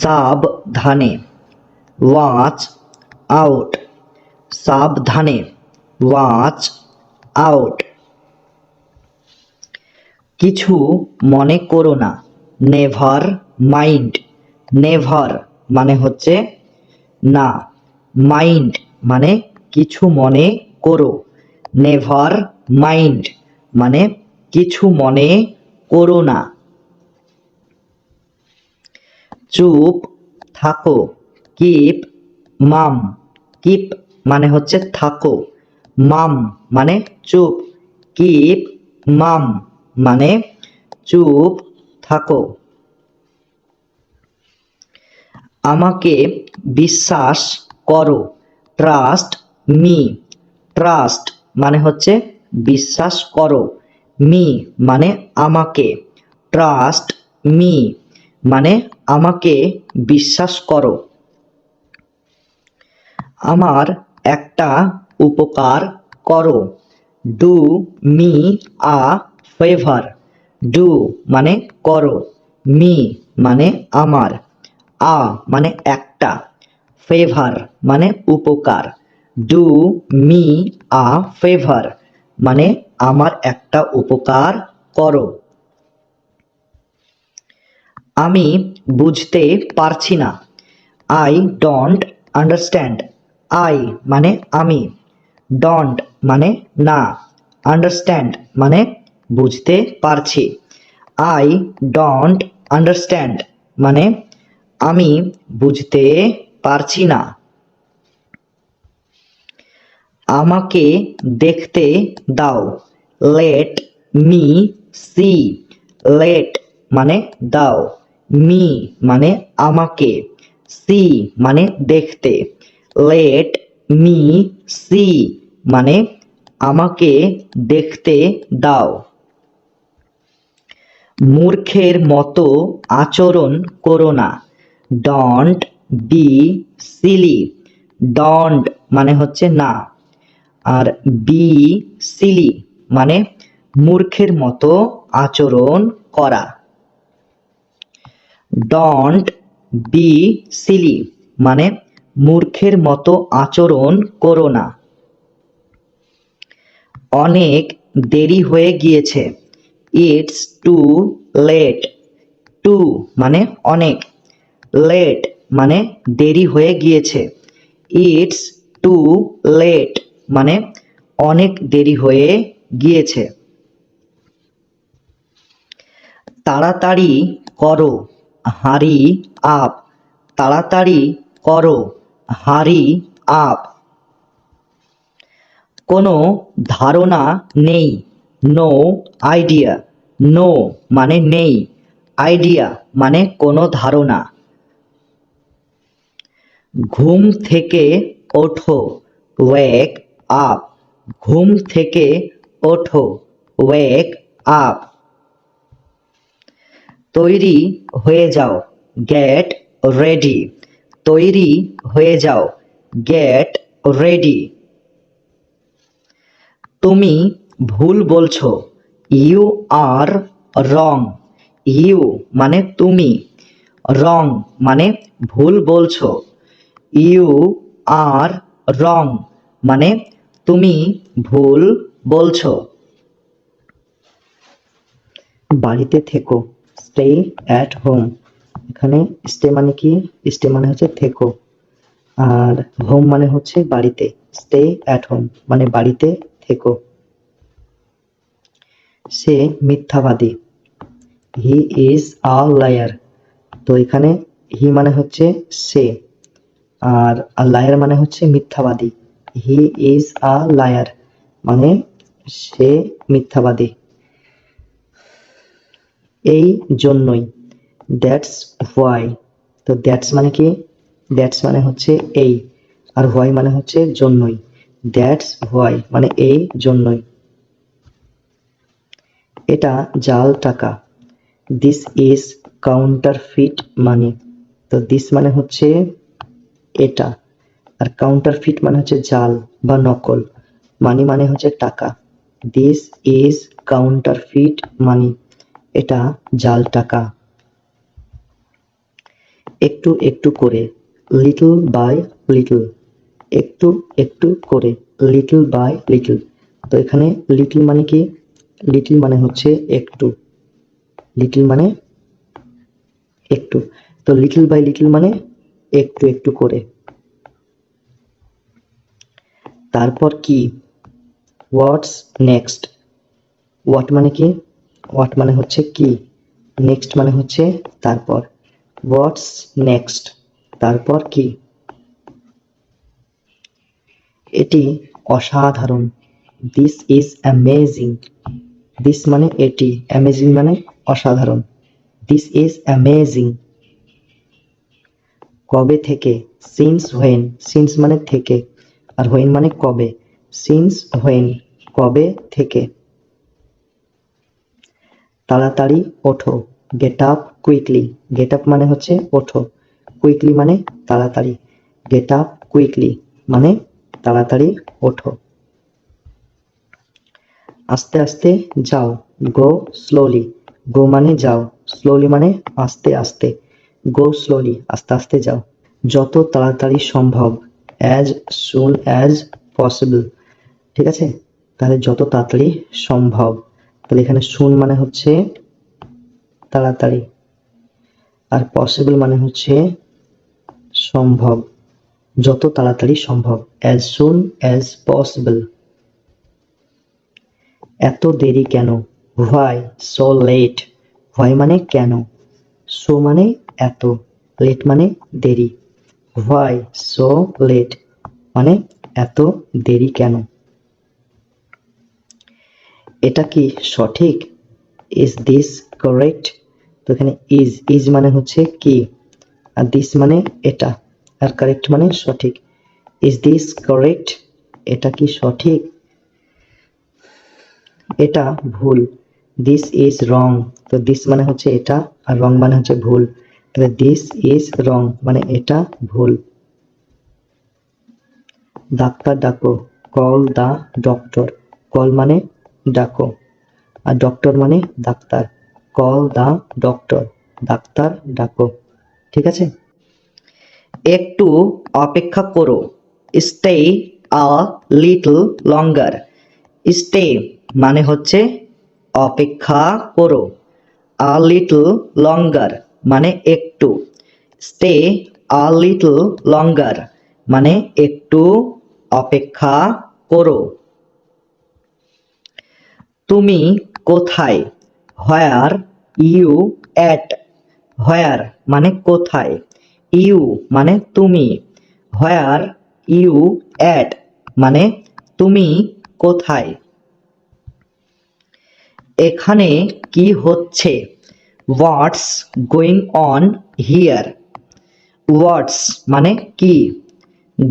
সাবধানে, watch out, সাবধানে, watch out. কিছু মনে করো না, নেভার মাইন্ড, নেভার মানে হচ্ছে না, মাইন্ড মানে কিছু মনে করো, নেভার মাইন্ড মানে কিছু মনে করো না। চুপ থাকো, কিপ মাম, কিপ মানে হচ্ছে থাকো, মাম মানে চুপ, কিপ মাম মানে চুপ থাকো। আমাকে বিশ্বাস করো, ট্রাস্ট মি, ট্রাস্ট মানে হচ্ছে বিশ্বাস করো, মি মানে আমাকে, ট্রাস্ট মি মানে আমাকে বিশ্বাস করো। আমার একটা উপকার করো, do me a favour, do মানে করো, মি মানে আমার, আ মানে একটা, ফেভার মানে উপকার, ডু মি আ ফেভার মানে আমার একটা উপকার করো। আমি বুঝতে পারছি না, আই ডোন্ট আন্ডারস্ট্যান্ড, আই মানে আমি, ডোন্ট মানে না, আন্ডারস্ট্যান্ড মানে বুঝতে পারছি, আই ডোন্ট আন্ডারস্ট্যান্ড মানে আমি বুঝতে পারছি না। আমাকে দেখতে দাও, লেট মি সি, লেট মানে দাও, মি মানে আমাকে, সি মানে দেখতে, লেট মি সি মানে আমাকে দেখতে দাও। মূর্খের মতো আচরণ করো না, ডোন্ট বি সিলি, ডোন্ট মানে হচ্ছে না, আর বি সিলি মানে মূর্খের মতো আচরণ করা। ডোন্ট বি সিলি মানে মূর্খের মতো আচরণ করো না। অনেক দেরি হয়ে গিয়েছে, ইটস টু লেট, টু মানে অনেক, লেট মানে দেরি হয়ে গিয়েছে, ইটস টু লেট মানে অনেক দেরি হয়ে গিয়েছে। তাড়াতাড়ি করো, হারি আপ, তাড়াতাড়ি করো, হারি আপ। কোনো ধারণা নেই, নো আইডিয়া, নো মানে নেই, আইডিয়া মানে কোনো ধারণা। ঘুম থেকে ওঠো, ওয়েক আপ, ঘুম থেকে ওঠো, ওয়েক আপ। তৈরি হয়ে যাও, গেট রেডি, তৈরি হয়ে যাও, গেট রেডি। তুমি ভুল বলছো, ইউ আর রং, ইউ মানে তুমি, রং মানে ভুল বলছো, ইউ আর রং মানে তুমি ভুল বলছো। বাড়িতে থেকো, স্টে অ্যাট হোম, এখানে স্টে মানে কি, স্টে মানে হচ্ছে থেকো, আর হোম মানে হচ্ছে বাড়িতে, স্টে অ্যাট হোম মানে বাড়িতে থেকো। সে মিথ্যাবাদী, হি ইজ আ লায়ার, তো এখানে হি মানে হচ্ছে সে, আর লায়ার মানে হচ্ছে মিথ্যাবাদী, হি ইজ আ লায়ার মানে সে মিথ্যাবাদী। এই জন্যই, দ্যাটস হোয়াই, তো দ্যাটস মানে কি, দ্যাটস মানে হচ্ছে এই, আর হোয়াই মানে হচ্ছে জন্যই, দ্যাটস হোয়াই মানে এই জন্যই। এটা জাল টাকা, দিস ইজ কাউন্টারফিট মানি, তো দিস মানে হচ্ছে এটা। আর কাউন্টারফিট মানে হচ্ছে জাল বা নকল। মানি মানে হচ্ছে টাকা। দিস ইজ কাউন্টারফিট মানি, এটা জাল টাকা। একটু একটু করে, লিটল বাই লিটল, একটু একটু করে, লিটল বাই লিটল। তো এখানে লিটল মানে কি? লিটল মানে হচ্ছে একটু, লিটল মানে একটু। তো লিটল বাই লিটল মানে একটু একটু করে। তারপর কি? What's next. হোয়াট মানে কি? হোয়াট মানে হচ্ছে কি, নেক্সট মানে হচ্ছে তারপর। হোয়াটস নেক্সট, তারপর কি? এটি অসাধারণ। This is amazing. দিস মানে এটি, অ্যামেজিং মানে অসাধারণ। This is amazing. কবে থেকে? Since when. সিন্স মানে থেকে, আর হোয়েন মানে কবে। সিন্স হোয়েন, কবে থেকে। তাড়াতাড়ি ওঠো, get up quickly. Get up মানে হচ্ছে ওঠো, কুইকলি মানে তাড়াতাড়ি। গেট আপ কুইকলি মানে তাড়াতাড়ি ওঠো। আস্তে আস্তে যাও, গো স্লোলি। গো মানে যাও, স্লোলি মানে আস্তে আস্তে। গো স্লোলি, আস্তে আস্তে যাও। যত তাড়াতাড়ি সম্ভব, অ্যাজ সুন অ্যাজ পসিবল। ঠিক আছে, তাহলে যত তাড়াতাড়ি সম্ভব। তাহলে এখানে সুন মানে হচ্ছে তাড়াতাড়ি, আর পসিবল মানে হচ্ছে সম্ভব, যত তাড়াতাড়ি সম্ভব, অ্যাজ সুন অ্যাজ পসিবল। এত দেরি কেন? Why so late. হোয়াই মানে কেন, সো মানে এত, লেট মানে দেরি। হোয়াই সো লেট মানে এত দেরি কেন। এটা কি সঠিক? Is this correct. তো এখানে ইজ, ইজ মানে হচ্ছে কি, আর দিস মানে এটা, আর কারেক্ট মানে সঠিক। ইজ দিস কারেক্ট, এটা কি সঠিক? এটা ভুল। This is wrong. তো দিস মানে হচ্ছে এটা, আর রং মানে হচ্ছে ভুল। তাহলে দিস ইজ রং মানে এটা ভুল। ডাক্তার ডাকো, কল দা ডক্টর। কল মানে ডাকো, আর ডক্টর মানে ডাক্তার। কল দা ডক্টর, ডাক্তার ডাকো। ঠিক আছে। একটু অপেক্ষা করো, stay a little longer. Stay মানে হচ্ছে অপেক্ষা করো, আ লিটল লঙ্গার মানে একটু। স্টে আ লিটল লঙ্গার মানে একটু অপেক্ষা করো। তুমি কোথায়? Where you at. হোয়ার মানে কোথায়, ইউ মানে তুমি, হোয়ার ইউ অ্যাট মানে তুমি কোথায়। এখানে কি হচ্ছে? What's going on here. What's মানে কি,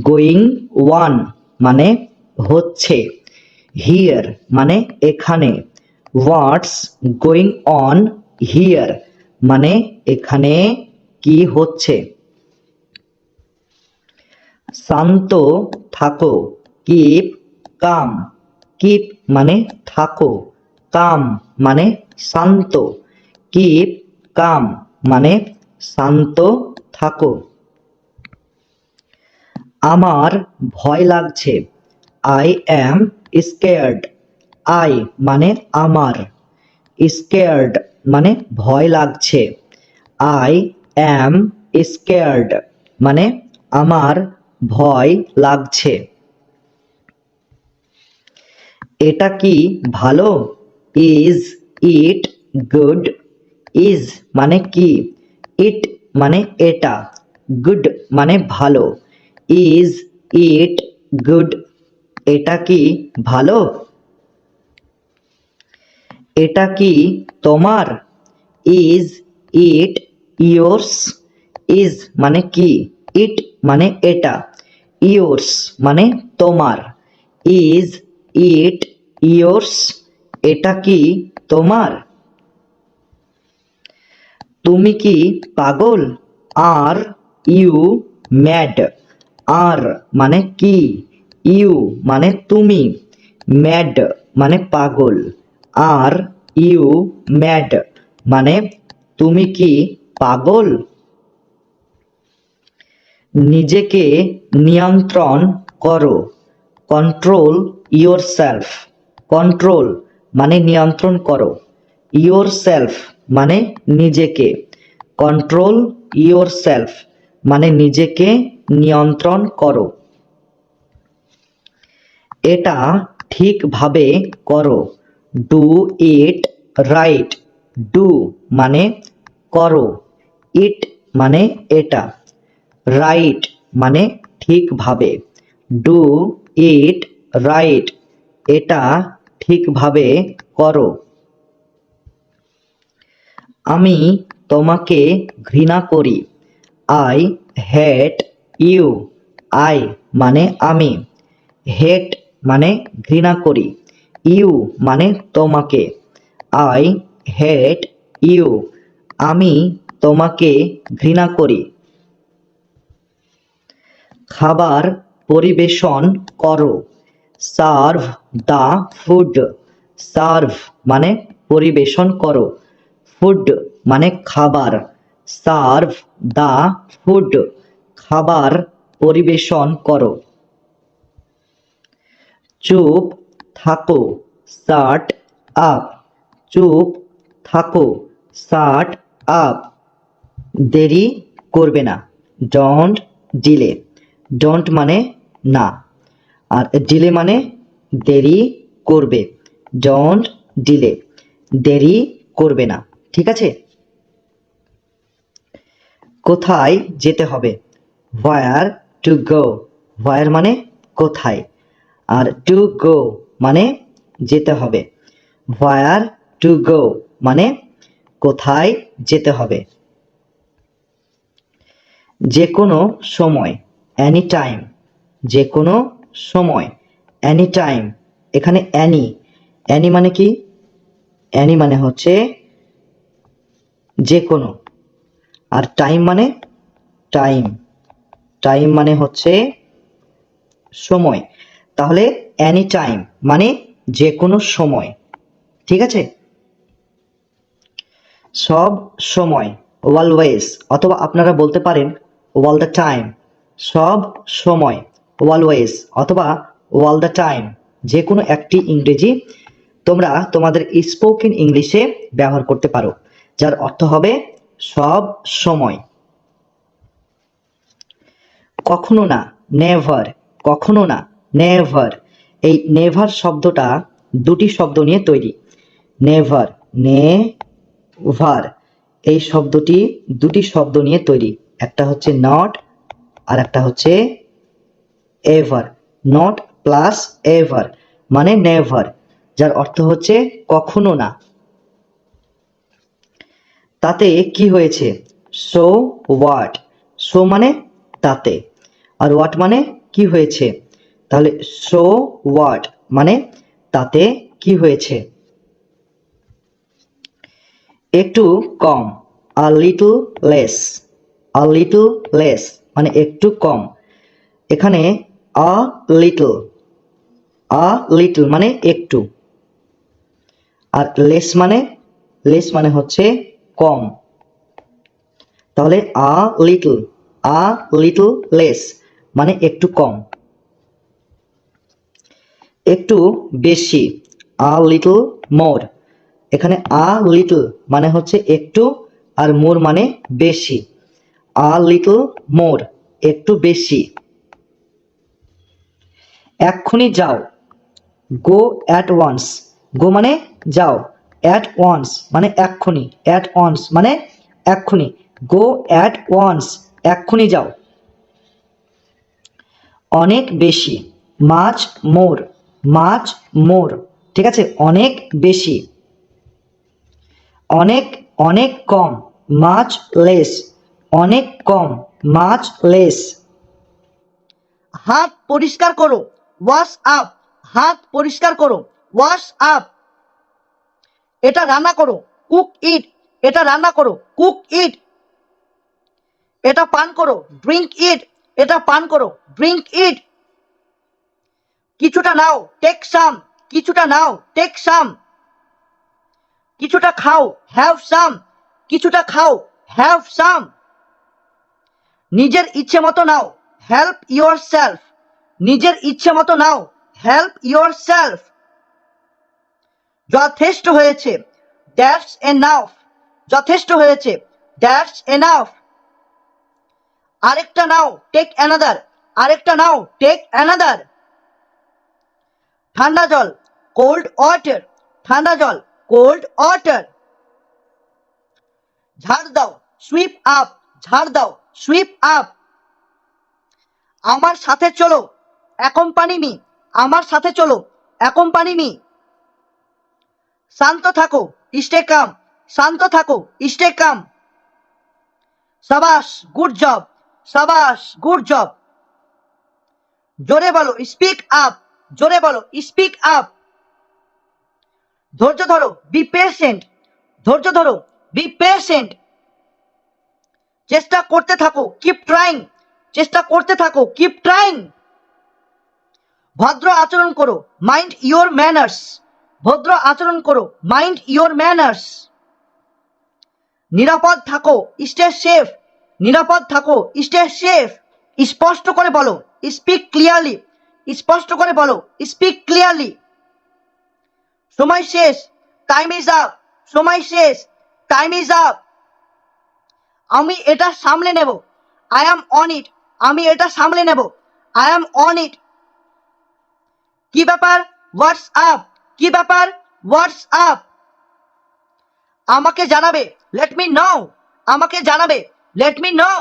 গোয়িং ওয়ান মানে হচ্ছে, হিয়ার মানে এখানে। হোয়াটস গোয়িং অন হিয়ার মানে এখানে কি হচ্ছে। শান্ত থাকো, কিপ কাম। কিপ মানে থাকো, কাম মানে শান্ত। কিপ কাম মানে শান্ত থাকো। আমার ভয় লাগছে, আই অ্যাম স্কেয়ার্ড। আই মানে আমার, স্কেয়ার্ড মানে ভয় লাগছে। আই অ্যাম স্কেয়ার্ড মানে আমার ভয় লাগছে। এটা কি ভালো? Is it good. ইজ মানে কি, ইট মানে এটা, গুড মানে ভালো। ইজ ইট গুড, এটা কি ভালো? এটা কি তোমার? Is it yours. ইজ মানে কি, ইট মানে এটা, ইয়োর্স মানে তোমার। ইজ ইট ইয়োর্স, এটা কি তোমার? তুমি কি পাগল? Are you mad. আর মানে কি, ইউ মানে তুমি, ম্যাড মানে পাগল। আর ইউ ম্যাড মানে তুমি কি পাগল? নিজেকে নিয়ন্ত্রণ করো, কন্ট্রোল ইয়োর সেলফ। কন্ট্রোল মানে নিয়ন্ত্রণ করো, ইয়োর সেলফ মানে নিজেকে, কন্ট্রোল ইয়োর সেলফ মানে নিজেকে নিয়ন্ত্রণ করো। এটা ঠিকভাবে করো, ডু ইট রাইট। ডু মানে করো, ইট মানে এটা, রাইট মানে ঠিকভাবে। ডু ইট রাইট, এটা ঠিকভাবে করো। আমি তোমাকে ঘৃণা করি, আই হেট ইউ। আই মানে আমি, হেট মানে ঘৃণা করি, ইউ মানে তোমাকে, আই হেট ইউ আমি তোমাকে ঘৃণা করি। খাবার পরিবেশন করো, সার্ভ দ্য ফুড। সার্ভ মানে পরিবেশন করো, ফুড মানে খাবার, সার্ভ দ্য ফুড খাবার পরিবেশন করো। চুপ থাকো, শাট আপ। চুপ থাকো, শাট আপ। দেরি করবে না, ডোন্ট ডিলে। ডোন্ট মানে না, আর ডিলে মানে দেরি করবে, ডোন্ট ডিলে দেরি করবে না। ঠিক আছে? কোথায় যেতে হবে, হোয়ার টু গো। হোয়ার মানে কোথায়, আর টু গো মানে যেতে হবে। হোয়ার টু গো মানে কোথায় যেতে হবে। যে কোনো সময়, এনি টাইম। যে কোনো সময়, এনি টাইম। এখানে অ্যানি, অ্যানি মানে কি, অ্যানি মানে হচ্ছে যে কোনো, আর টাইম মানে টাইম, টাইম মানে হচ্ছে সময়। তাহলে এনি টাইম মানে যে কোনো সময়। ঠিক আছে? সব সময়, অলওয়েজ, অথবা আপনারা বলতে পারেন অল দ্য টাইম। সব সময়, অলওয়েজ অথবা অল দ্য টাইম, যে কোনো একটি ইংরেজি তোমরা তোমাদের স্পোকেন ইংলিশে ব্যবহার করতে পারো, যার অর্থ হবে সব সময়। কখনো না, নেভার। কখনো না, নেভার। এই নেভার শব্দটা দুটি শব্দ নিয়ে তৈরি। নেভার, নেভার এই শব্দটি দুটি শব্দ নিয়ে তৈরি। একটা হচ্ছে নট, আর একটা হচ্ছে এভার। নট প্লাস এভার মানে নেভার, যার অর্থ হচ্ছে কখনো না। তাতে কি হয়েছে, সো হোয়াট। সো মানে তাতে, আর হোয়াট মানে কি হয়েছে। তাহলে সো হোয়াট মানে তাতে কি হয়েছে। একটু কম, a little less. A little less মানে একটু কম। এখানে আ লিটল, আ লিটল মানে একটু, আর লেস মানে, লেস মানে হচ্ছে কম। তাহলে a little, a little less মানে একটু কম। একটু বেশি, আ লিটল মোর। এখানে আ লিটল মানে হচ্ছে একটু, আর মোর মানে বেশি। আ লিটল মোর একটু বেশি। এক্ষুনি যাও, গো অ্যাট ওয়ান্স। গো মানে যাও, অ্যাট ওয়ান্স মানে এক্ষুনি, অ্যাট ওয়ান্স মানে এক্ষুনি। গো অ্যাট ওয়ান্স এক্ষুনি যাও। অনেক বেশি, মাচ মোর। মাচ মোর, ঠিক আছে, অনেক বেশি। অনেক, অনেক কম, মাচ লেস। অনেক কম, মাচ লেস। হাত পরিষ্কার করো, ওয়াশ আপ। হাত পরিষ্কার করো, ওয়াশ আপ। এটা রান্না করো, কুক ইট। এটা রান্না করো, কুক ইট। এটা পান করো, ড্রিঙ্ক ইট। এটা পান করো, ড্রিঙ্ক ইট। কিছুটা নাও, টেক সাম, কিছুটা নাও, টেক সাম। কিছুটা খাও, হ্যাভ সাম, কিছুটা খাও, হ্যাভ সাম। নিজের ইচ্ছে মতো নাও, হেল্প ইয়োর সেলফ, নিজের ইচ্ছে মতো নাও, হেল্প ইয়োর সেলফ। যথেষ্ট হয়েছে, দ্যাটস এনাফ, যথেষ্ট হয়েছে, দ্যাটস এনাফ। আরেকটা নাও, টেক অ্যানাদার, আরেকটা নাও, টেক অ্যানাদার। ঠান্ডা জল, কোল্ড ওয়াটার, ঠান্ডা জল, কোল্ড ওয়াটার। ঝাড় দাও, সুইপ আপ, ঝাড় দাও, সুইপ আপ। আমার সাথে চলো, অ্যাকম্পানি মি, আমার সাথে চলো, অ্যাকম্পানি মি। শান্ত থাকো, স্টে কাম, শান্ত থাকো, স্টে কাম। সাবাস, গুড জব, সাবাস, গুড জব। জোরে বলো, স্পিক আপ, জোরে বলো, স্পিক আপ। ধৈর্য ধরো, বি পেশেন্ট, ধৈর্য ধরো, বি পেশেন্ট। চেষ্টা করতে থাকো, কিপ ট্রাইং, চেষ্টা করতে থাকো, কিপ ট্রাইং। ভদ্র আচরণ করো, মাইন্ড ইয়োর ম্যানার্স, ভদ্র আচরণ করো, মাইন্ড ইয়োর ম্যানার্স। নিরাপদ থাকো, স্টে সেফ, নিরাপদ থাকো, স্টে সেফ। স্পষ্ট করে বলো, স্পিক ক্লিয়ারলি, স্পষ্ট করে বলো, স্পিক ক্লিয়ারলি। সময় শেষ, টাইম ইজ আপ, সময় শেষ, টাইম ইজ আপ। আমি এটা সামলে নেব, আই অ্যাম অন ইট, আমি এটা সামলে নেব, আই অ্যাম অন ইট। কি ব্যাপার, হোয়াটস আপ, কি ব্যাপার, হোয়াটস আপ। আমাকে জানাবে, লেট মি নো, আমাকে জানাবে, লেট মি নো।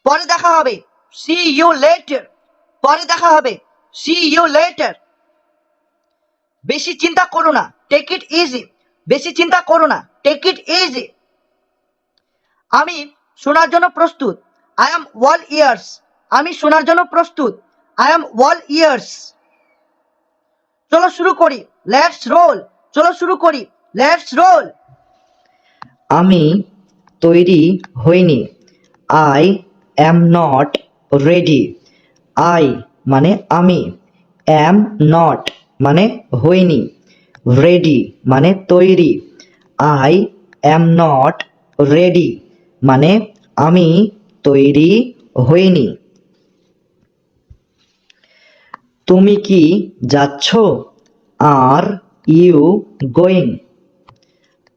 পরে দেখা হবে, সি ইউ লেটার, পরে দেখা হবে, সি ইউ লেটার। বেশি চিন্তা করো না, টেক ইট ইজি, বেশি চিন্তা করো না, টেক ইট ইজি। আমি শোনার জন্য প্রস্তুত, আই অ্যাম অল ইয়ার্স, আমি শোনার জন্য প্রস্তুত, আই অ্যাম অল ইয়ার্স। চলো শুরু করি, লেটস রোল, চলো শুরু করি, লেটস রোল। আমি তৈরি হইনি, I am not ready. I মানে আমি, অ্যাম নট মানে হইনি, রেডি মানে তৈরি। আই অ্যাম নট রেডি মানে আমি তৈরি হইনি। তুমি কি যাচ্ছ, আর ইউ গোয়িং।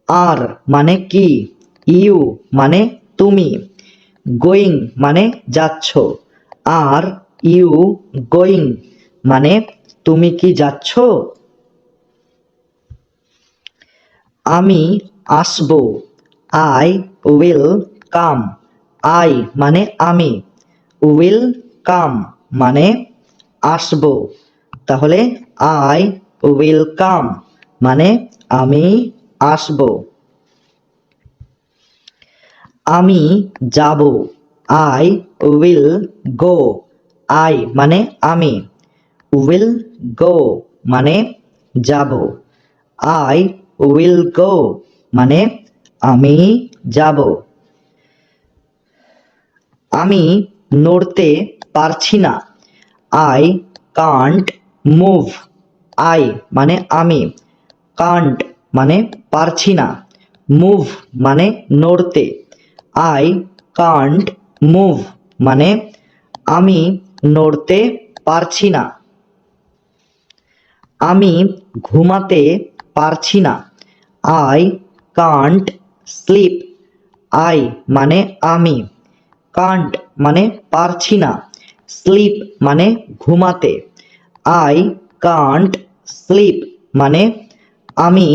আর মানে কি, ইউ মানে তুমি, গোয়িং মানে যাচ্ছ, আর ইউ গোয়িং মানে তুমি কি যাচ্ছ। আমি আসবো, আই উইল কাম, আই মানে আমি, উইল কাম মানে আসবো। তাহলে আই উইল কাম মানে আমি আসবো। আমি যাব, আই উইল গো, আই মানে আমি, উইল গো মানে যাব, আই উইল গো মানে আমি যাব। আমি নড়তে পারছি না, আই কান্ট মুভ, আই মানে আমি, কান্ট মানে পারছি না, মুভ মানে নড়তে, আই কান্ট মুভ মানে আমি নড়তে পারছি না। আমি ঘুমাতে পারছি না, আই কান্ট স্লিপ, আই মানে আমি, কান্ট মানে পারছি না, স্লিপ মানে ঘুমাতে, আই কান্ট স্লিপ মানে আমি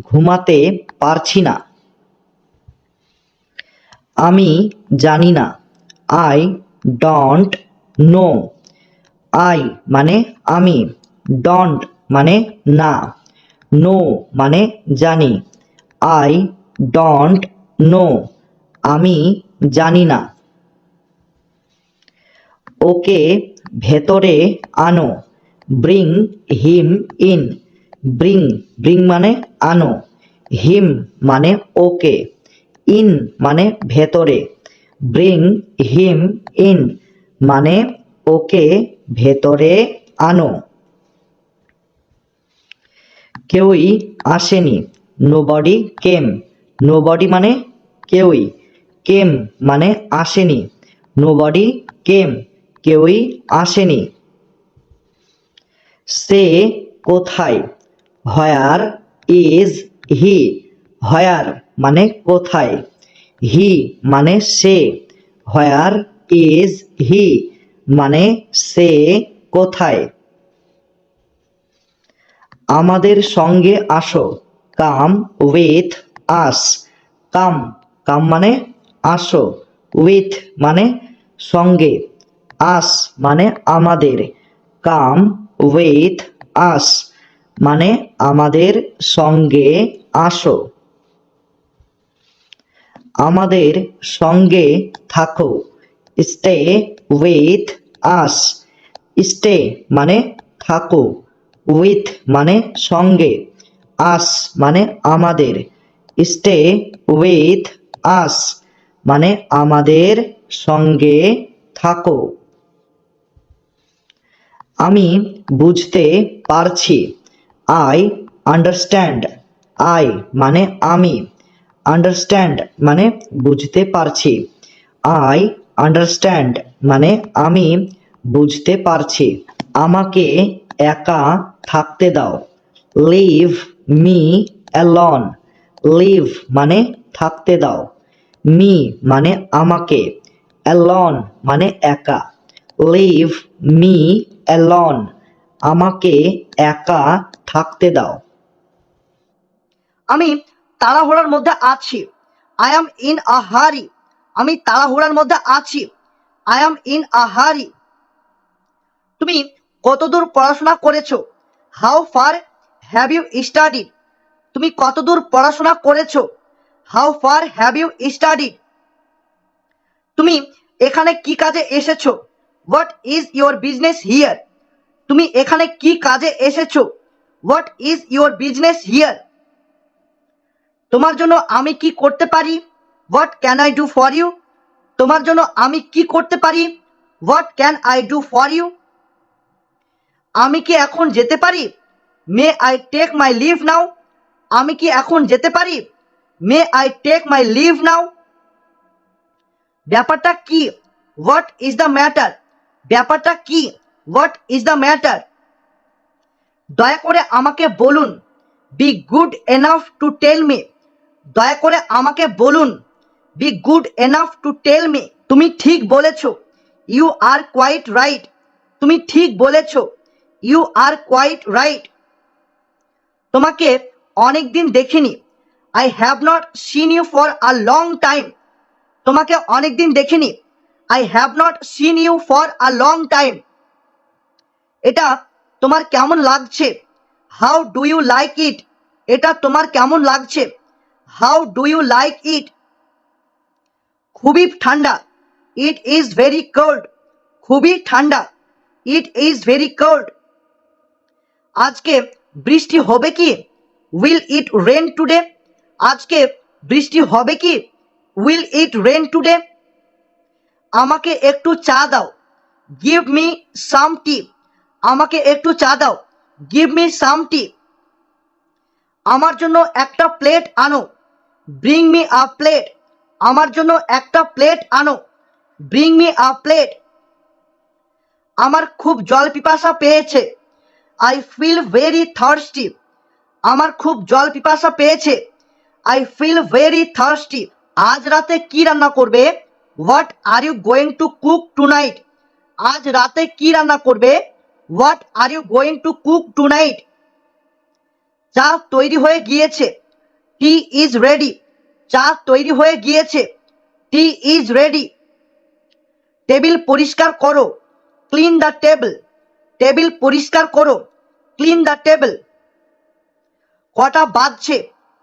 ঘুমাতে পারছি না। আমি জানি না, আই ডোন্ট নো, আই মানে আমি, ডোন্ট মানে না, নো মানে জানি, আই ডোন্ট নো আমি জানি না। ওকে ভেতরে আনো, bring him in, bring, bring মানে আনো, হিম মানে ওকে, ইন মানে ভেতরে, ব্রিং হিম ইন মানে ওকে ভেতরে আনো। কেউই আসেনি, নোবডি কেম। নোবডি মানে কেউই, কেম মানে আসেনি, নোবডি কেম কেউই আসেনি। সে কোথায়, হোয়ার ইজ হি। হোয়ার মানে কোথায়, হি মানে সে, হোয়ার ইজ হি মানে সে কোথায়। আমাদের সঙ্গে আসো, কাম উইথ আস। কাম, কাম মানে আসো, উইথ মানে সঙ্গে, আস মানে আমাদের, কাম উইথ আস মানে আমাদের সঙ্গে আসো। আমাদের সঙ্গে থাকো, স্টে উইথ আস। স্টে মানে থাকো, উইথ মানে সঙ্গে, আস মানে আমাদের, স্টে উইথ আস মানে আমাদের সঙ্গে থাকো। আমি বুঝতে পারছি, আই আন্ডারস্ট্যান্ড। আই মানে আমি, আন্ডারস্ট্যান্ড মানে বুঝতে পারছি, আই আন্ডারস্ট্যান্ড মানে আমি বুঝতে পারছি। আমাকে একা থাকতে দাও, লিভ মি অ্যালোন। লিভ মানে থাকতে দাও, মি মানে আমাকে, অ্যালোন মানে একা, লিভ মি অ্যালোন আমাকে একা থাকতে দাও। আমি তাড়াহুড়ার মধ্যে আছি, আই অ্যাম ইন আ হারি। আমি তাড়াহুড়ার মধ্যে আছি, আই অ্যাম ইন আ হারি। তুমি কতদূর পড়াশোনা করেছো, how far have you studied. তুমি কতদূর পড়াশোনা করেছো, how far have you studied. তুমি এখানে কি কাজে এসেছো, what is your business here. তুমি এখানে কি কাজে এসেছো, what is your business here. তোমার জন্য আমি কি করতে পারি, what can I do for you. তোমার জন্য আমি কি করতে পারি, what can I do for you. আমি কি এখন যেতে পারি, may I take my leave now. আমি কি এখন যেতে পারি, may I take my leave now. ব্যাপারটা কি, হোয়াট ইজ দ্য ম্যাটার। ব্যাপারটা কি, হোয়াট ইজ দ্য ম্যাটার। দয়া করে আমাকে বলুন, be good enough to tell me. দয়া করে আমাকে বলুন, be good enough to tell me. তুমি ঠিক বলেছ, ইউ আর কোয়াইট রাইট। তুমি ঠিক বলেছ, ইউ আর কোয়াইট রাইট। তোমাকে অনেক দিন দেখিনি, I have not seen you for a long time. তোমাকে অনেক দিন দেখিনি, I have not seen you for a long time. এটা তোমার কেমন লাগছে, how do you like it. এটা তোমার কেমন লাগছে, how do you like it. খুবই ঠান্ডা, ইট ইজ ভেরি কোল্ড। খুবই ঠান্ডা, ইট ইজ ভেরি কোল্ড। আজকে বৃষ্টি হবে কি, উইল ইট রেন টুডে। আজকে বৃষ্টি হবে কি, উইল ইট রেন টুডে। আমাকে একটু চা দাও, গিভ মি সাম টি। আমাকে একটু চা দাও, গিভ মি সাম টি। আমার জন্য একটা প্লেট আনো, ব্রিং মি আ প্লেট। আমার জন্য একটা প্লেট আনো, ব্রিং মি আ প্লেট। আমার খুব জল পিপাসা পেয়েছে, আই ফিল ভেরি থার্স্টি। আমার খুব জল পিপাসা পেয়েছে, আই ফিল ভেরি থার্স্টি। আজ রাতে কি রান্না করবে, what are you going to cook tonight. আজ রাতে কি রান্না করবে, what are you going to cook tonight. চা তৈরি হয়ে গিয়েছে, টি ইজ রেডি। চা তৈরি হয়ে গিয়েছে, টি ইজ রেডি। টেবিল পরিষ্কার করো, ক্লিন দ্য টেবিল। টেবিল পরিষ্কার করো, ক্লিন দ্য টেবিল। কটা বাজছে,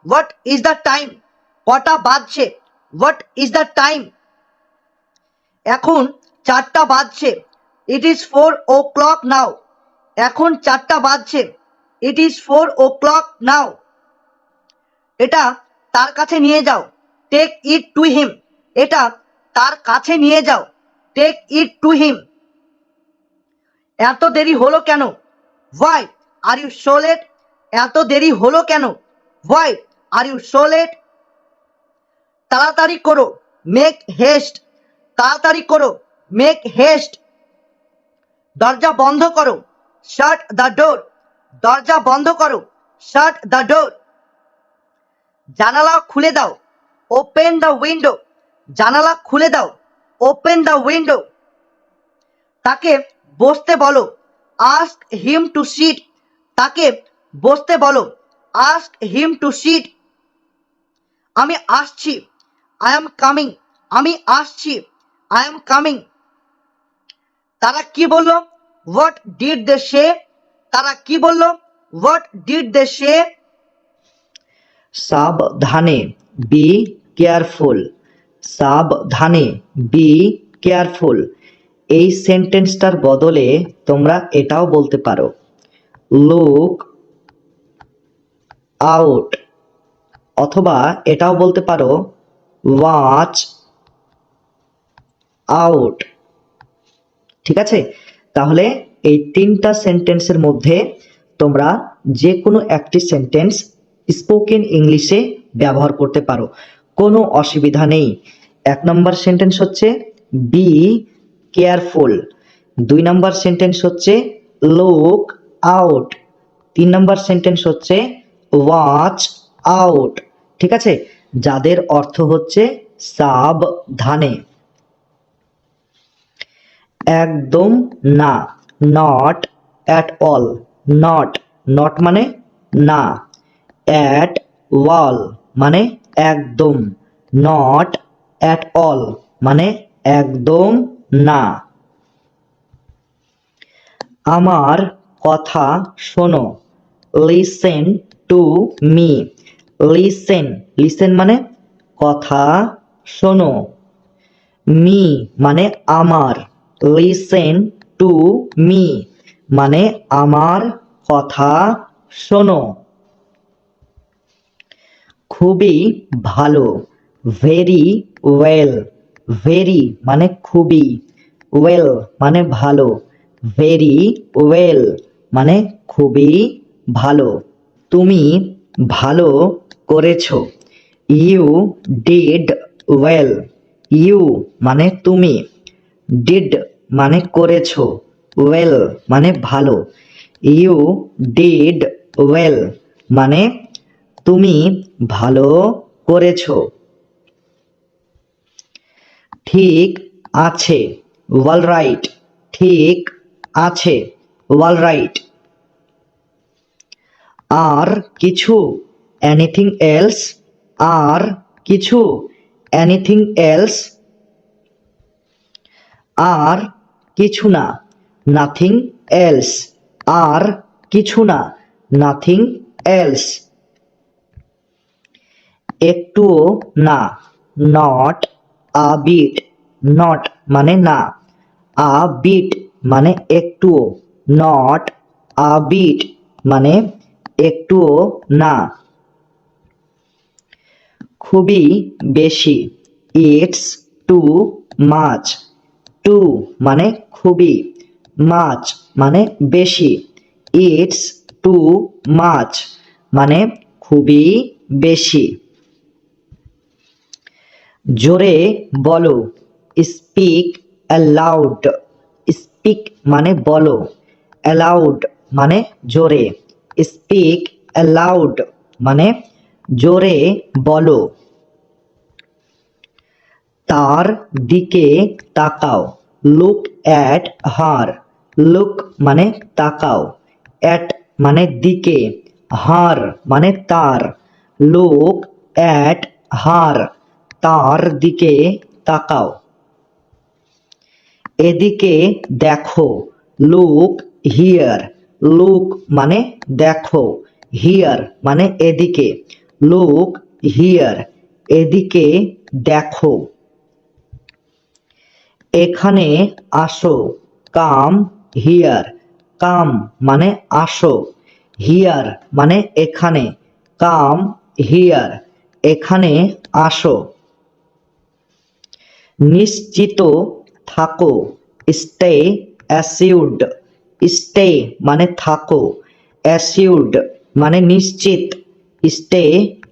হোয়াট ইজ দ্য টাইম। কটা বাজছে, হোয়াট ইজ দ্য টাইম। এখন 4টা বাজছে, ইট ইজ 4 o'clock নাও। এখন 4টা বাজছে, ইট ইজ 4 o'clock নাও। এটা তার কাছে নিয়ে যাও, টেক ইট টু হিম। এটা তার কাছে নিয়ে যাও, টেক ইট টু হিম। এত দেরি হলো কেন? Why are you so late? এত দেরি হলো কেন? Why are you so late? তাড়াতাড়ি করো, মেক হেস্ট। তাড়াতাড়ি করো, মেক হেস্ট। দরজা বন্ধ করো, শাট দ্য ডোর। দরজা বন্ধ করো, শাট দ্য ডোর। জানালা খুলে দাও, ওপেন দ্য উইন্ডো। জানালা খুলে দাও, ওপেন দ্য উইন্ডো। তাকে বসতে বলো, আস্ক হিম টু সিট। তাকে বসতে বলো, আস্ক হিম টু সিট। আমি আসছি, আই এম কামিং। আমি আসছি, আই এম কামিং। তারা কি বলল? হোয়াট ডিড দে সে? তারা কি বলল? হোয়াট ডিড দে সে? সাবধানে, বি কেয়ারফুল। সাবধানে, বি কেয়ারফুল। এই সেন্টেন্সটার বদলে তোমরা এটাও বলতে পারো, লুক আউট, অথবা এটাও বলতে পারো, ওয়াচ আউট। ঠিক আছে, তাহলে এই তিনটা সেন্টেন্সের মধ্যে তোমরা যে কোনো একটি সেন্টেন্স স্পোকেন ইংলিশে ব্যবহার করতে পারো, কোনো অসুবিধা নেই। 1 নম্বর সেন্টেন্স হচ্ছে বি কেয়ারফুল, 2 নম্বর সেন্টেন্স হচ্ছে লুক আউট, 3 নম্বর সেন্টেন্স হচ্ছে ওয়াচ আউট। ঠিক আছে, যাদের অর্থ হচ্ছে সাবধানে। একদম না, not at all. Not, not মানে না, অ্যাট অল মানে একদম, নট অ্যাট অল মানে একদম না। আমার কথা শোনো, listen to me. Listen, listen মানে কথা শোনো, মি মানে আমার, লিসেন টু মি মানে আমার কথা শোনো। খুবই ভালো, ভেরি ওয়েল। ভেরি মানে খুবই, ওয়েল মানে ভালো, ভেরি ওয়েল মানে খুবই ভালো। তুমি ভালো করেছো, ইউ ডিড ওয়েল। ইউ মানে তুমি, ডিড মানে করেছো, ওয়েল মানে ভালো। ইউ ডিড ওয়েল মানে তুমি ভালো করেছো। ঠিক আছে, অল রাইট। ঠিক আছে, অল রাইট। আর কিছু, এনিথিং এলস। আর কিছু, এনিথিং এলস। আর কিছু না, নাথিং এলস। আর কিছু না, নাথিং এলস। একটুও না, নট আ বিট। নট মানে না, আ বিট মানে একটুও, নট আ বিট মানে একটুও না। খুবই বেশি, ইটস টু মাচ। টু মানে খুবই, মাচ মানে বেশি, ইটস টু মাচ মানে খুবই বেশি। জোরে বলো, স্পিক অ্যালাউড। স্পিক মানে বলো, অ্যালাউড মানে জোরে, স্পিক অ্যালাউড মানে জোরে বলো। তার দিকে তাকাও, লুক অ্যাট হার। লুক মানে তাকাও, অ্যাট মানে দিকে, হার মানে তার, লুক অ্যাট হার তার দিকে তাকাও। এদিকে দেখো, লুক হিয়ার। লুক মানে দেখো, হিয়ার মানে এদিকে, লুক হিয়ার এদিকে দেখো। এখানে আসো, কাম হিয়ার। কাম মানে আসো, হিয়ার মানে এখানে, কাম হিয়ার এখানে আসো। নিশ্চিত থাকো, স্টে অ্যাসিউরড। স্টে মানে থাকো, অ্যাসিউরড মানে নিশ্চিত, স্টে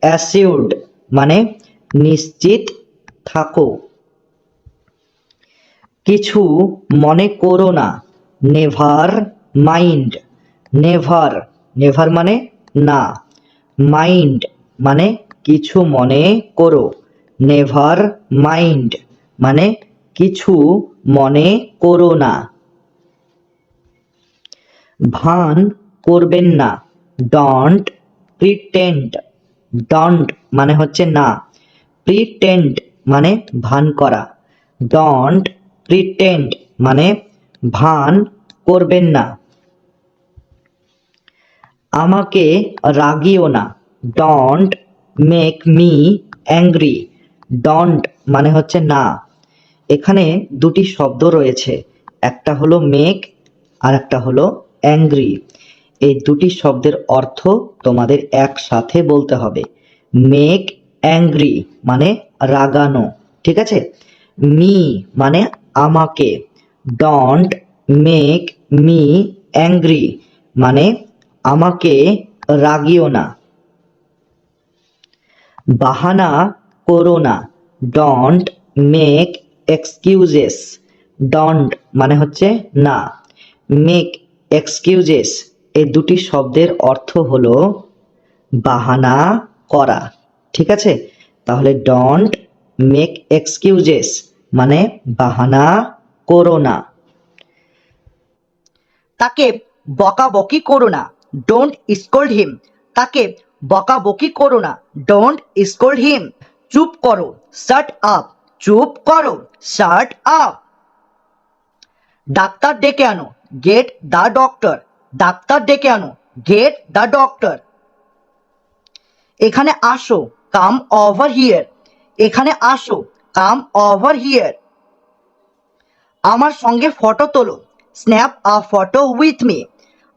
অ্যাসিউরড মানে নিশ্চিত থাকো। কিছু মনে করো না, নেভার মাইন্ড। নেভার, নেভার মানে না, মাইন্ড মানে কিছু মনে করো, নেভার মাইন্ড মানে কিছু মনে করো না। ভান করবেন না, ডন্ট প্রিটেন্ড। ডন্ট মানে হচ্ছে না, প্রিটেন্ড মানে ভান করা, ডন্ট প্রিটেন্ড মানে ভান করবেন না। আমাকে রাগিও না, don't make me angry. Don't মানে হচ্ছে না। এখানে দুটি শব্দ রয়েছে, একটা হলো মেক আর একটা হলো অ্যাংরি। এই দুটি শব্দের অর্থ তোমাদের একসাথে বলতে হবে। মেক অ্যাংরি মানে রাগানো, ঠিক আছে। মি মানে আমাকে, ডন্ট মেক মি অ্যাংরি মানে আমাকে রাগিও না। বাহানা করো না, ডন্ট মেক এক্সকিউজেস। ডন্ট মানে হচ্ছে না, মেক এক্সকিউজেস এই দুটি শব্দের অর্থ হলো বাহানা করা, ঠিক আছে। তাহলে ডন্ট মেক এক্সকিউজেস মানে বাহানা করো না। তাকে বকাবকি করো না, ডোন্ট স্কোল্ড হিম। তাকে বকাবকি করো না, ডোন্ট স্কোল্ড হিম। চুপ করো, শাট আপ। চুপ করো, শাট আপ। ডাক্তার ডেকে আনো, গেট দ্য ডক্টর। ডাক্তার ডেকে আনো, গেট দ্য ডক্টর। এখানে আসো, কাম ওভার হিয়ার। এখানে আসো, কাম ওভার হিয়ার। আমার সঙ্গে ফটো তোলো, snap a photo with me.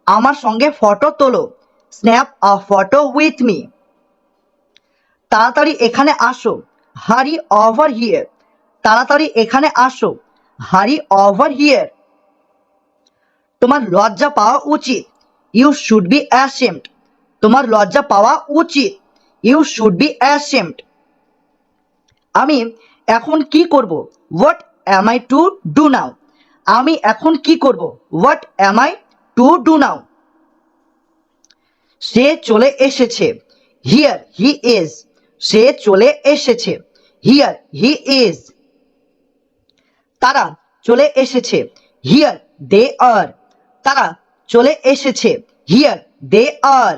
আমার সঙ্গে ফটো তোলো, snap a photo with me. তাড়াতাড়ি এখানে আসো, হারি ওভার হিয়ার। তাড়াতাড়ি এখানে আসো, হারি ওভার হিয়ার। তোমার লজ্জা পাওয়া উচিত, ইউ শুড বি অ্যাশেমড। তোমার লজ্জা পাওয়া উচিত, ইউ শুড বি অ্যাশেমড। আমি এখন কি করব, what am I to do now. আমি এখন কি করব, what am I to do now. সে চলে এসেছে, হিয়ার হি ইজ। সে চলে এসেছে, হিয়ার হি ইজ। তারা চলে এসেছে, হিয়ার দে আর। তারা চলে এসেছে, হিয়ার দে আর।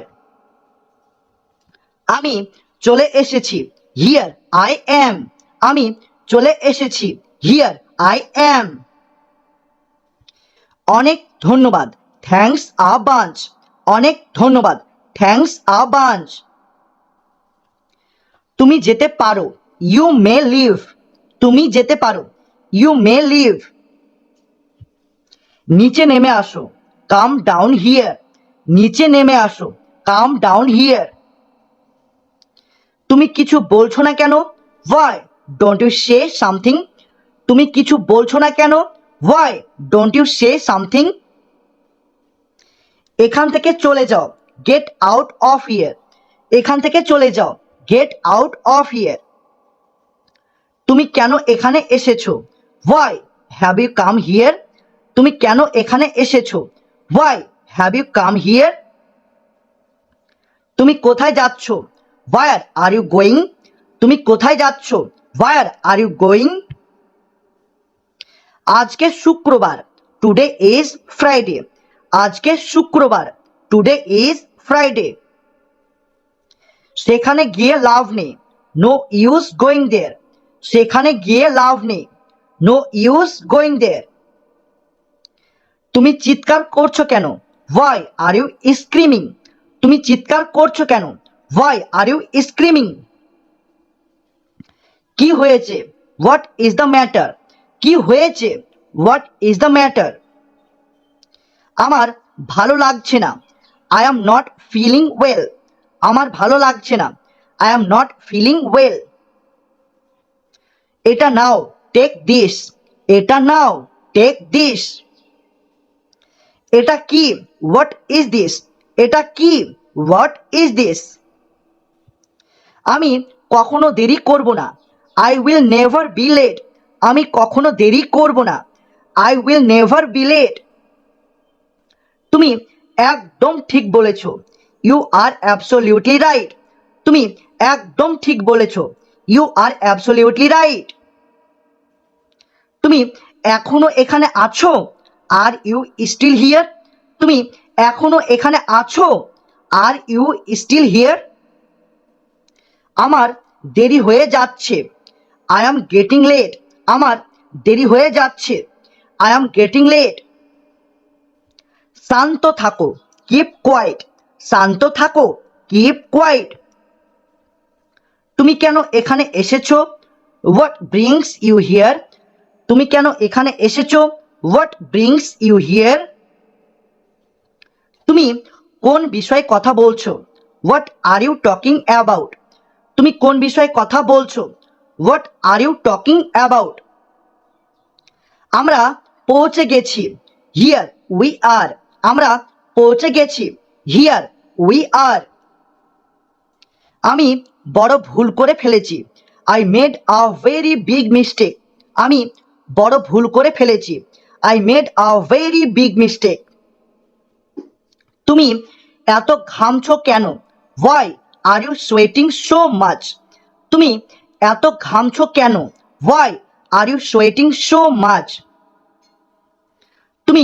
আমি চলে এসেছি, হিয়ার আই অ্যাম। আমি চলে এসেছি, হিয়ার আই অ্যাম। অনেক ধন্যবাদ, থ্যাঙ্কস আ বাঞ্চ। অনেক ধন্যবাদ, থ্যাঙ্কস আ বাঞ্চ। তুমি যেতে পারো, ইউ মে লিভ। তুমি যেতে পারো, ইউ মে লিভ। নিচে নেমে আসো, কাম ডাউন হিয়ার। নিচে নেমে আসো, কাম ডাউন হিয়ার। তুমি কিছু বলছো না কেন, why don't you say something. তুমি কিছু বলছো না কেন, why don't you say something. এখান থেকে চলে যাও, গেট আউট অফ হিয়ার। এখান থেকে চলে যাও, গেট আউট অফ হিয়ার। তুমি কেন এখানে এসেছো, why have you come here. তুমি কেন এখানে এসেছো, why have you come here. তুমি কোথায় যাচ্ছ, হোয়ার আর ইউ গোয়িং। তুমি কোথায় যাচ্ছ, হোয়ার আর ইউ গোয়িং। আজকে শুক্রবার, টুডে ইজ ফ্রাইডে। আজকে শুক্রবার, টুডে ইজ ফ্রাইডে। সেখানে গিয়ে লাভ নেই, নো ইউজ গোয়িং দেয়ার। সেখানে গিয়ে লাভ নেই, নো ইউজ গোয়িং দেয়ার। তুমি চিৎকার করছো কেন, হোয়াই আর ইউ স্ক্রিমিং। তুমি চিৎকার করছো কেন, হোয়াই আর ইউ স্ক্রিমিং। কি হয়েছে, হোয়াট ইজ দ্য ম্যাটার। কি হয়েছে, হোয়াট ইজ দ্য ম্যাটার। আমার ভালো লাগছে না, I am not feeling well. আমার ভালো লাগছে না, I am not feeling well. এটা নাও, টেক দিস, এটা নাও, টেক দিস। এটা কি, হোয়াট ইজ দিস, এটা কি, হোয়াট ইজ দিস। আমি কখনো দেরি করব না, I will never be late, আমি কখনো দেরি করব না, I will never be late. তুমি একদম ঠিক বলেছ, ইউ আর অ্যাবসলিউটলি রাইট, তুমি একদম ঠিক বলেছ, ইউ আর অ্যাবসলিউটলি রাইট। তুমি এখনো এখানে আছো, আর ইউ স্টিল হিয়ার, তুমি এখনো এখানে আছো, আর ইউ স্টিল হিয়ার। আমার দেরি হয়ে যাচ্ছে, আই অ্যাম গেটিং লেট, আমার দেরি হয়ে যাচ্ছে, আই অ্যাম গেটিং লেট। শান্ত থাকো, কিপ কোয়াইট, শান্ত থাকো, কিপ কোয়াইট। তুমি কেন এখানে এসেছো, হোয়াট ব্রিংস ইউ হিয়ার, তুমি কেন এখানে এসেছো, হোয়াট ব্রিংস ইউ হিয়ার। তুমি কোন বিষয়ে কথা বলছো, what are you talking about, তুমি কোন বিষয়ে কথা বলছো, what are you talking about. আমরা পৌঁছে গেছি, হিয়ার উই আর, আমরা পৌঁছে গেছি, হিয়ার উই আর। আমি বড় ভুল করে ফেলেছি, I made a very big mistake, আমি বড় ভুল করে ফেলেছি, I made a very big mistake. তুমি এত ঘামছো কেন, why are you sweating so much, তুমি এত ঘামছো কেন, why are you sweating so much. তুমি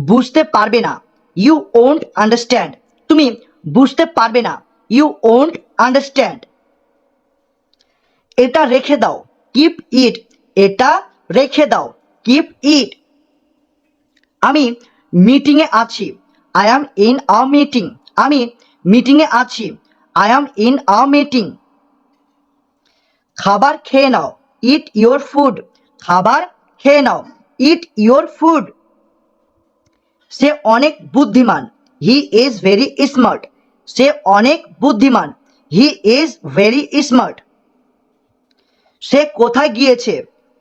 বুঝতে পারবে না, ইউ ওন্ট আন্ডারস্ট্যান্ড, তুমি বুঝতে পারবে না, ইউ ওন্ট আন্ডারস্ট্যান্ড। এটা রেখে দাও, কিপ ইট, এটা রেখে দাও, কিপ ইট। আমি মিটিংয়ে আছি, I am in a meeting, আমি মিটিংয়ে আছি, I am in a meeting. খাবার খেয়ে নাও, ইট ইয়োর ফুড, খাবার খেয়ে নাও, ইট ইয়োর ফুড। সে অনেক বুদ্ধিমান, হি ইজ ভেরি স্মার্ট, সে অনেক বুদ্ধিমান, হি ইজ ভেরি স্মার্ট। সে কোথায় গিয়েছে,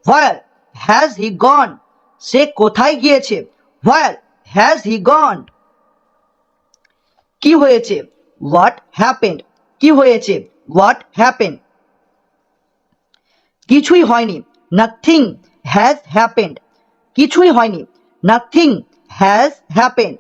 হোয়ার হ্যাজ হি গন, সে কোথায় গিয়েছে, হোয়ার হ্যাজ হি গন। কি হয়েছে, হোয়াট হ্যাপেন্ড, কি হয়েছে, হোয়াট হ্যাপেন্ড। কিছুই হয়নি, নাথিং হ্যাজ হ্যাপেন্ড, কিছুই হয়নি, নাথিং হ্যাজ হ্যাপেন্ড।